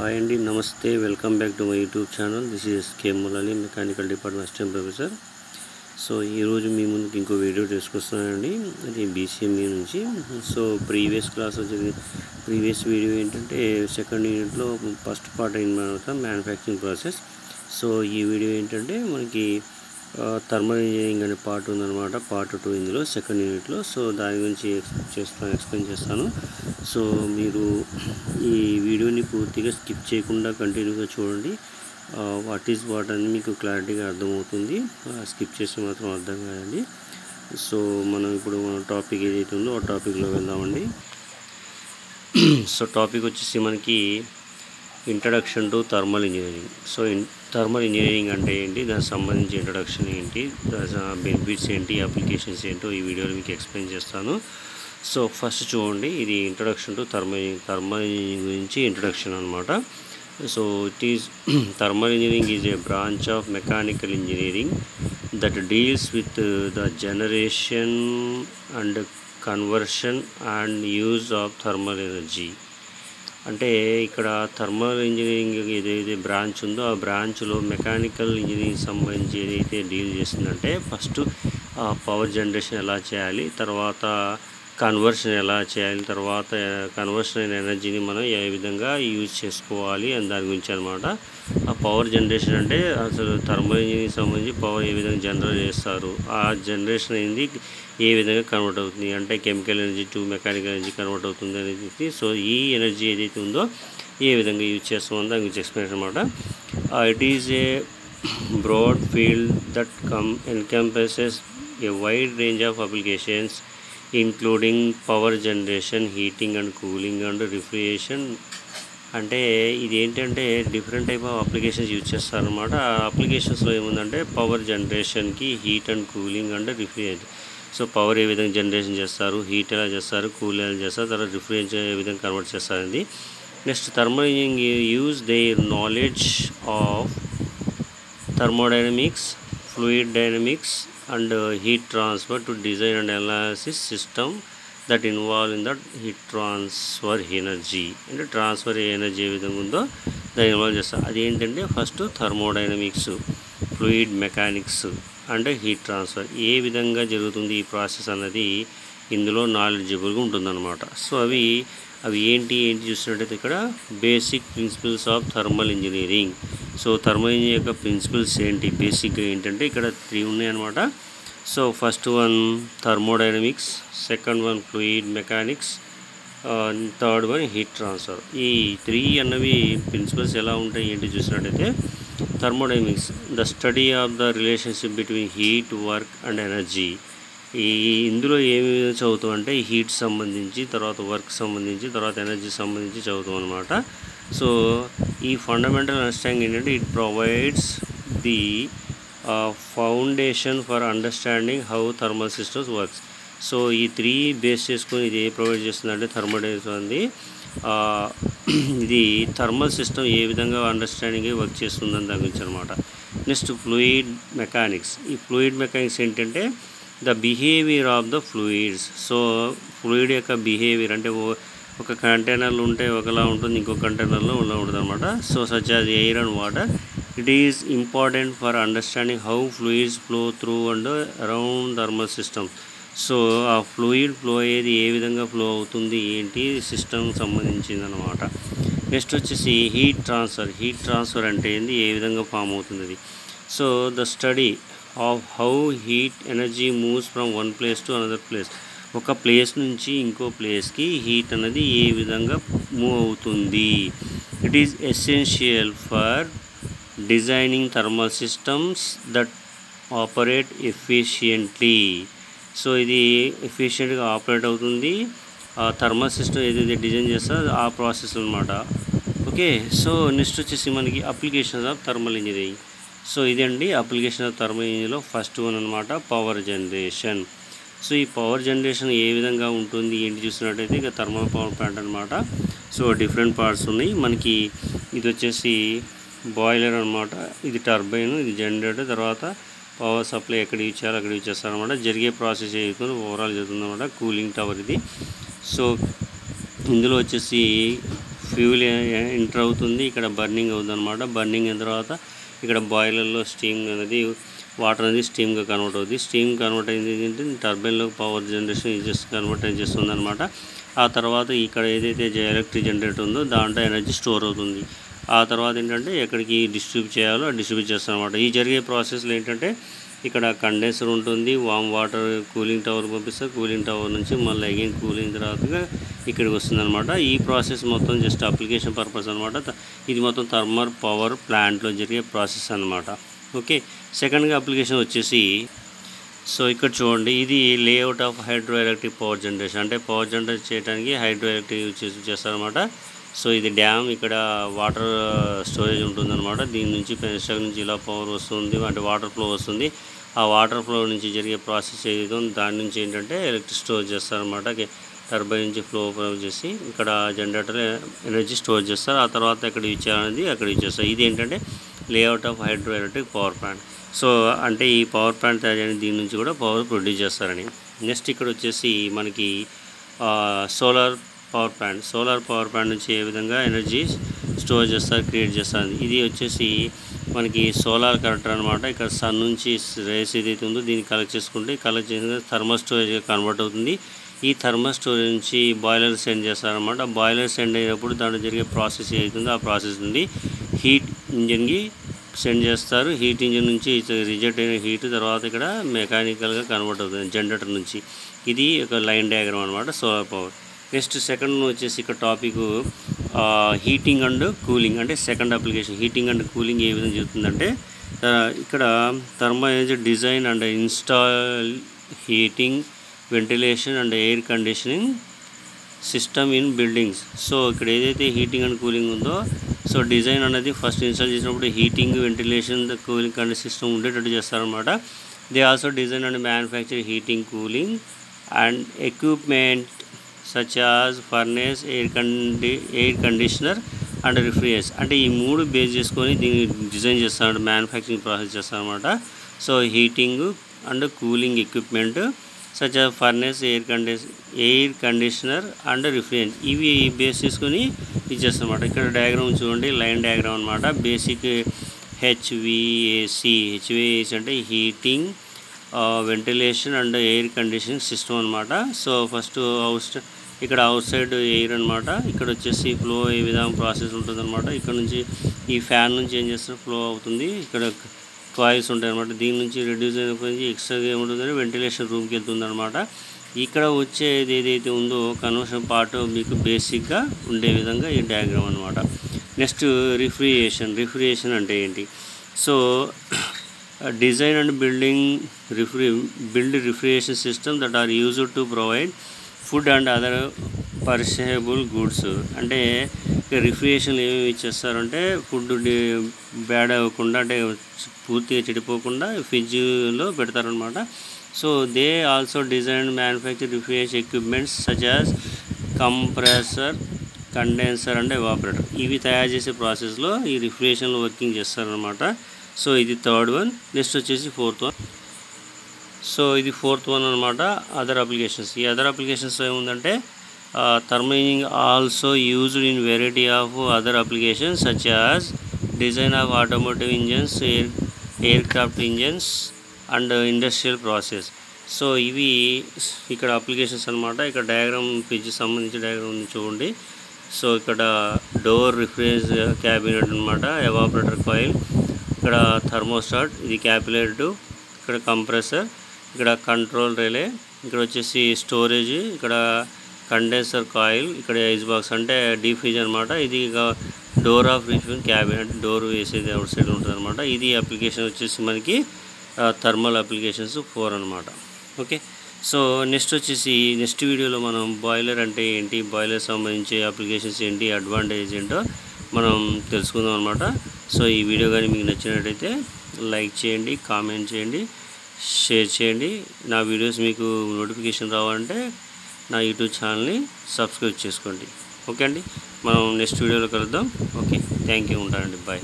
Hi అండి, namaste. Welcome back to my YouTube channel. This is SK Murali, mechanical department assistant professor. So ఈరోజు మీ ముందుకు ఇంకో వీడియో తీసుకొస్తున్నానండి. అది BCME నుంచి. సో ప్రీవియస్ వీడియో ఏంటంటే సెకండ్ యూనిట్లో ఫస్ట్ పార్ట్ అయిన తర్వాత మ్యానుఫ్యాక్చరింగ్ ప్రాసెస్. సో ఈ వీడియో ఏంటంటే మనకి థర్మల్ ఇంజనీరింగ్ అనే పార్ట్ ఉందన్నమాట, పార్ట్ 2 ఇందులో సెకండ్ యూనిట్లో. సో దాని గురించి ఎక్స్ప్లెయిన్ చేస్తాను. సో మీరు ఈ వీడియోని పూర్తిగా స్కిప్ చేయకుండా కంటిన్యూగా చూడండి. వాట్ అని మీకు క్లారిటీగా అర్థమవుతుంది. స్కిప్ చేస్తే మాత్రం అర్థం కాదండి. సో మనం ఇప్పుడు మన టాపిక్ ఏదైతే ఉందో ఆ టాపిక్లో వెళ్దామండి. సో టాపిక్ వచ్చేసి మనకి introduction to thermal engineering. So thermal engineering అంటే ఏంటి, దానికి సంబంధించి ఇంట్రడక్షన్ ఏంటి, బెనిఫిట్స్ ఏంటి, అప్లికేషన్స్ ఏంటో ఈ వీడియోలో మీకు ఎక్స్ప్లెయిన్ చేస్తాను. సో ఫస్ట్ చూడండి, ఇది ఇంట్రడక్షన్ టు థర్మల్ ఇంజనీరింగ్ గురించి ఇంట్రడక్షన్ అనమాట. So it is thermal engineering is a branch of mechanical engineering that deals with the generation and conversion and use of thermal energy. అంటే ఇక్కడ thermal engineering ఏదైతే branch ఉందో ఆ బ్రాంచ్లో mechanical engineering సంబంధించి ఏదైతే డీల్ చేస్తుందంటే ఫస్ట్ పవర్ జనరేషన్ ఎలా చేయాలి, తర్వాత కన్వర్షన్ ఎలా చేయాలి, తర్వాత కన్వర్షన్ అయిన ఎనర్జీని మనం ఏ విధంగా యూజ్ చేసుకోవాలి అని దాని గురించి అనమాట. ఆ పవర్ జనరేషన్ అంటే అసలు థర్మల్ ఇంజనీరింగ్ సంబంధించి పవర్ ఏ విధంగా జనరేట్ చేస్తారు, ఆ జనరేషన్ అనేది ఏ విధంగా కన్వర్ట్ అవుతుంది, అంటే chemical energy to mechanical energy convert అవుతుంది అనేది. సో ఈ ఎనర్జీ ఏదైతే ఉందో ఏ విధంగా యూజ్ చేస్తామో దాని గురించి ఎక్స్ప్లెయిన్ అనమాట. It is a broad field that encompasses a wide range of applications including power generation, heating and cooling and refrigeration. అంటే ఇది ఏంటంటే different type of applications use చేస్తారనమాట. ఆ అప్లికేషన్స్లో ఏముందంటే పవర్ జనరేషన్కి heat and cooling and refrigeration. So power ఏ విధంగా జనరేషన్ చేస్తారు, హీట్ ఎలా చేస్తారు, కూల్ ఎలా చేస్తారు, తర్వాత రిఫ్రిజరేషన్ ఏ విధంగా కన్వర్ట్ చేస్తారండి. Next thermal engineering use their knowledge of thermodynamics, fluid dynamics and heat transfer to design and analysis system that involve in that heat transfer energy. అంటే ట్రాన్స్ఫర్ ఎనర్జీ ఏ విధంగా ఉందో దాన్ని ఇన్వాల్వ్ చేస్తారు. అది ఏంటంటే first thermodynamics, fluid mechanics and heat transfer ఏ విధంగా జరుగుతుంది ఈ ప్రాసెస్ అన్నది ఇందులో నాలెడ్జబుల్గా ఉంటుందన్నమాట. సో అవి ఏంటి చూసినట్టయితే ఇక్కడ basic principles of thermal engineering. So thermal engineering యొక్క ప్రిన్సిపల్స్ ఏంటి, బేసిక్గా ఏంటంటే ఇక్కడ 3 ఉన్నాయన్నమాట. So first one thermodynamics, second one fluid mechanics, third one heat transfer. ఈ 3 అన్నవి ప్రిన్సిపల్స్ ఎలా ఉంటాయి ఏంటి చూసినట్టయితే thermodynamics the study of the relationship between heat, work and energy. ఇందులో ఏమి చదువుతాం అంటే హీట్ సంబంధించి, తర్వాత వర్క్ సంబంధించి, తర్వాత ఎనర్జీ సంబంధించి చదువుతాం అనమాట. సో ఈ ఫండమెంటల్ అండర్స్టాండింగ్ ఏంటంటే it provides the foundation for understanding how thermal systems works. So ఈ 3 బేస్ చేసుకొని ఇది ప్రొవైడ్ చేస్తుందంటే థర్మోడైనమిక్స్ ఉంది. ఇది థర్మల్ సిస్టమ్ ఏ విధంగా అండర్స్టాండింగ్ వర్క్ చేస్తుందని దాని గురించి అనమాట. Next fluid mechanics. ఈ ఫ్లూయిడ్ మెకానిక్స్ ఏంటంటే the behaviour of the fluids. So fluid యొక్క బిహేవియర్ అంటే ఒక కంటైనర్లో ఉంటే ఒకలా ఉంటుంది, ఇంకో కంటైనర్లో ఇలా ఉంటుంది అనమాట. So such as air and water. It is important for understanding how fluids flow through and around thermal system. So ఆ ఫ్లూయిడ్ ఫ్లో అయ్యేది ఏ విధంగా ఫ్లో అవుతుంది ఏంటి సిస్టమ్ సంబంధించింది అనమాట. నెక్స్ట్ వచ్చేసి హీట్ ట్రాన్స్ఫర్. హీట్ ట్రాన్స్ఫర్ అంటే ఏంది, ఏ విధంగా ఫామ్ అవుతుంది అది. So the study of how heat energy moves from one place to another place. ఒక ప్లేస్ నుంచి ఇంకో ప్లేస్కి హీట్ అనేది ఏ విధంగా మూవ్ అవుతుంది. It is essential for designing thermal systems that operate efficiently. So ఇది ఎఫిషియెంట్గా ఆపరేట్ అవుతుంది ఆ థర్మల్ సిస్టమ్ ఏదైతే డిజైన్ చేస్తారో ఆ ప్రాసెస్ అనమాట. ఓకే. సో నెక్స్ట్ వచ్చేసి మనకి applications of thermal engineering. So ఇదండి అప్లికేషన్ ఆఫ్ థర్మల్ ఇంజనీరింగ్లో ఫస్ట్ వన్ అనమాట, పవర్ జనరేషన్. సో ఈ పవర్ జనరేషన్ ఏ విధంగా ఉంటుంది ఏంటి చూసినట్టయితే ఇక థర్మల్ పవర్ ప్లాంట్ అనమాట. సో డిఫరెంట్ పార్ట్స్ ఉన్నాయి మనకి. ఇది వచ్చేసి బాయిలర్ అనమాట, ఇది టర్బైన్, ఇది జనరేటర్, తర్వాత పవర్ సప్లై ఎక్కడ యూజ్ చేయాలో అక్కడ యూజ్ చేస్తారనమాట. జరిగే ప్రాసెస్ ఏదైతుందో ఓవరాల్ జరుగుతుంది అనమాట. కూలింగ్ టవర్ ఇది. సో ఇందులో వచ్చేసి ఫ్యూల్ ఎంటర్ అవుతుంది, ఇక్కడ బర్నింగ్ అవుతుంది అనమాట. బర్నింగ్ అయిన తర్వాత ఇక్కడ బాయిలర్లో స్టీమ్ అనేది వాటర్ అనేది స్టీమ్గా కన్వర్ట్ అవుతుంది. స్టీమ్ కన్వర్ట్ అయింది ఏంటంటే టర్బైన్లో పవర్ జనరేషన్ కన్వర్ట్ చేస్తుంది అనమాట. ఆ తర్వాత ఇక్కడ ఏదైతే ఎలక్ట్రిక్ జనరేటర్ ఉందో దాంట్లో ఎనర్జీ స్టోర్ అవుతుంది. ఆ తర్వాత ఏంటంటే ఎక్కడికి డిస్ట్రిబ్యూట్ చేయాలో డిస్ట్రిబ్యూట్ చేస్తాం అనమాట. ఈ జరిగే ప్రాసెస్లో ఏంటంటే ఇక్కడ కండెన్సర్ ఉంటుంది, వామ్ వాటర్ కూలింగ్ టవర్ పంపిస్తారు, కూలింగ్ టవర్ నుంచి మళ్ళీ అగైన్ కూలింగ్ తర్వాతగా ఇక్కడికి వస్తుంది అనమాట. ఈ ప్రాసెస్ మొత్తం జస్ట్ అప్లికేషన్ పర్పస్ అనమాట. ఇది మొత్తం థర్మల్ పవర్ ప్లాంట్లో జరిగే ప్రాసెస్ అనమాట. ఓకే, సెకండ్గా అప్లికేషన్ వచ్చేసి సో ఇక్కడ చూడండి, ఇది layout of hydro electric power generation. అంటే పవర్ జనరేట్ చేయడానికి హైడ్రో ఎలక్ట్రిక్ యూజ్ చేస్తారనమాట. సో ఇది డ్యామ్, ఇక్కడ వాటర్ స్టోరేజ్ ఉంటుందన్నమాట. దీని నుంచి పెన్స్ట్రక్ నుంచి ఇలా పవర్ వస్తుంది, అంటే వాటర్ ఫ్లో వస్తుంది. ఆ వాటర్ ఫ్లో నుంచి జరిగే ప్రాసెస్ ఏదో దాని నుంచి ఏంటంటే ఎలక్ట్రిక్ స్టోర్ చేస్తారనమాట. టర్బైన్ నుంచి ఫ్లో చేసి ఇక్కడ జనరేటర్ ఎనర్జీ స్టోర్ చేస్తారు. ఆ తర్వాత ఎక్కడ యూజ్ చేయాలనేది అక్కడ యూజ్ చేస్తారు. ఇది ఏంటంటే layout of hydro electric power plant. So అంటే ఈ పవర్ ప్లాంట్ తయారు చేయడానికి దీని నుంచి కూడా పవర్ ప్రొడ్యూస్ చేస్తారని. నెక్స్ట్ ఇక్కడ వచ్చేసి మనకి solar power plant. Solar power plant నుంచి ఏ విధంగా ఎనర్జీ స్టోర్ చేస్తారు, క్రియేట్ చేస్తారు. ఇది వచ్చేసి మనకి సోలార్ కలెక్టర్ అనమాట. ఇక్కడ సన్ నుంచి రేస్ ఏదైతే ఉందో దీన్ని కలెక్ట్ చేసుకుంటే కలెక్ట్ చేసిన థర్మల్ స్టోరేజ్గా కన్వర్ట్ అవుతుంది. ఈ థర్మల్ స్టోరేజ్ నుంచి బాయిలర్ సెండ్ చేస్తారనమాట. బాయిలర్ సెండ్ అయినప్పుడు దాంట్లో జరిగే ప్రాసెస్ ఏదైతుందో ఆ ప్రాసెస్ నుండి హీట్ ఇంజన్కి సెండ్ చేస్తారు. హీట్ ఇంజన్ నుంచి రిజెక్ట్ అయిన హీట్ తర్వాత ఇక్కడ మెకానికల్గా కన్వర్ట్ అవుతుంది జనరేటర్ నుంచి. ఇది ఒక లైన్ డయాగ్రామ్ అనమాట సోలార్ పవర్. నెక్స్ట్ సెకండ్ వచ్చేసి ఇక్కడ టాపిక్ హీటింగ్ అండ్ కూలింగ్. అంటే second application heating and cooling ఏ విధంగా జరుగుతుందంటే ఇక్కడ thermal energy design and install heating, ventilation and air conditioning system in buildings. So ఇక్కడ ఏదైతే హీటింగ్ అండ్ కూలింగ్ ఉందో సో డిజైన్ అనేది ఫస్ట్ ఇన్స్టాల్ చేసినప్పుడు హీటింగ్, వెంటిలేషన్, కూలింగ్ కండి సిస్టమ్ ఉండేటట్టు చేస్తారనమాట. They also design and manufacture heating, cooling and equipment such as furnace, air conditioner and refrigerator. అంటే ఈ మూడు బేస్ చేసుకొని దీన్ని డిజైన్ చేస్తారంట, మ్యానుఫ్యాక్చరింగ్ ప్రాసెస్ చేస్తారనమాట. So heating and cooling equipment such as furnace, air conditioner and refrigerator ఇవి base చేసుకొని ఇచ్చేస్తారన్నమాట. ఇక్కడ డయాగ్రామ్ చూడండి, లైన్ డయాగ్రామ్ అనమాట. బేసిక్ హెచ్విఏసి అంటే heating, ventilation and air conditioning system అనమాట. సో ఫస్ట్ ఇక్కడ అవుట్ సైడ్ ఎయిర్ అనమాట. ఇక్కడ వచ్చేసి ఫ్లో ఏ విధంగా ప్రాసెస్ ఉంటుందన్నమాట. ఇక్కడ నుంచి ఈ ఫ్యాన్ నుంచి ఏం చేస్తారు, ఫ్లో అవుతుంది. ఇక్కడ కాయిల్స్ ఉంటాయి అనమాట. దీని నుంచి రెడ్యూస్ అయినప్పటికీ ఎక్స్ట్రాగా ఏముంటుందంటే వెంటిలేషన్ రూమ్కి వెళ్తుంది అనమాట. ఇక్కడ వచ్చేది ఏదైతే ఉందో కన్వర్షన్ పార్ట్ మీకు బేసిక్గా ఉండే విధంగా ఈ డయాగ్రామ్ అనమాట. నెక్స్ట్ రిఫ్రిజరేషన్ అంటే ఏంటి? So design and build refrigeration system that are used to provide food and other perishable goods. అంటే రిఫ్రిజరేషన్ ఏమేమి ఇచ్చేస్తారంటే ఫుడ్ బ్యాడ్ అవ్వకుండా, అంటే పూర్తిగా చెడిపోకుండా ఫ్రిడ్జ్లో పెడతారనమాట. So they also design manufacture refrigeration equipments such as compressor, condenser and evaporator. ఇవి తయారు చేసే ప్రాసెస్లో ఈ రిఫ్రిజరేషన్లో వర్కింగ్ చేస్తారనమాట. సో ఇది థర్డ్ వన్. నెక్స్ట్ వచ్చేసి ఫోర్త్ వన్. సో ఇది ఫోర్త్ వన్ అనమాట, అదర్ అప్లికేషన్స్. ఈ అదర్ అప్లికేషన్స్ ఏముందంటే thermal engine also used in variety of other applications such as design of automotive engines, aircraft engines and industrial process. So ఇవి ఇక్కడ applications అనమాట. ఇక్కడ diagram ఫ్రిడ్జ్కి సంబంధించిన diagram చూడండి. సో ఇక్కడ డోర్, రిఫ్రిజరేటర్ క్యాబినెట్ అనమాట, ఎవాపరేటర్ కాయిల్, ఇక్కడ థర్మోస్టాట్, ఇది క్యాపిలేటర్, ఇక్కడ కంప్రెసర్, ఇక్కడ కంట్రోల్ రిలే, ఇక్కడ వచ్చేసి స్టోరేజ్, ఇక్కడ కండెన్సర్ కాయిల్, ఇక్కడ ఐస్ బాక్స్ అంటే డీప్ ఫ్రిడ్జ్ అనమాట. ఇది door of refrigeration cabinet, door వేసేది అవుట్ సైడ్ ఉంటుంది అనమాట. ఇది అప్లికేషన్ వచ్చేసి మనకి థర్మల్ అప్లికేషన్స్ 4 అనమాట. ఓకే, సో నెక్స్ట్ వీడియోలో మనం బాయిలర్ అంటే ఏంటి, బాయిలర్ సంబంధించి అప్లికేషన్స్ ఏంటి, అడ్వాంటేజ్ ఏంటో మనం తెలుసుకుందాం అనమాట. సో ఈ వీడియో కానీ మీకు నచ్చినట్టయితే లైక్ చేయండి, కామెంట్ చేయండి, షేర్ చేయండి. నా వీడియోస్ మీకు నోటిఫికేషన్ రావాలంటే నా యూట్యూబ్ ఛానల్ని సబ్స్క్రైబ్ చేసుకోండి. ఓకే అండి, మనం నెక్స్ట్ వీడియోలో కలుద్దాం. ఓకే, థ్యాంక్ యూ, ఉంటానండి, బాయ్.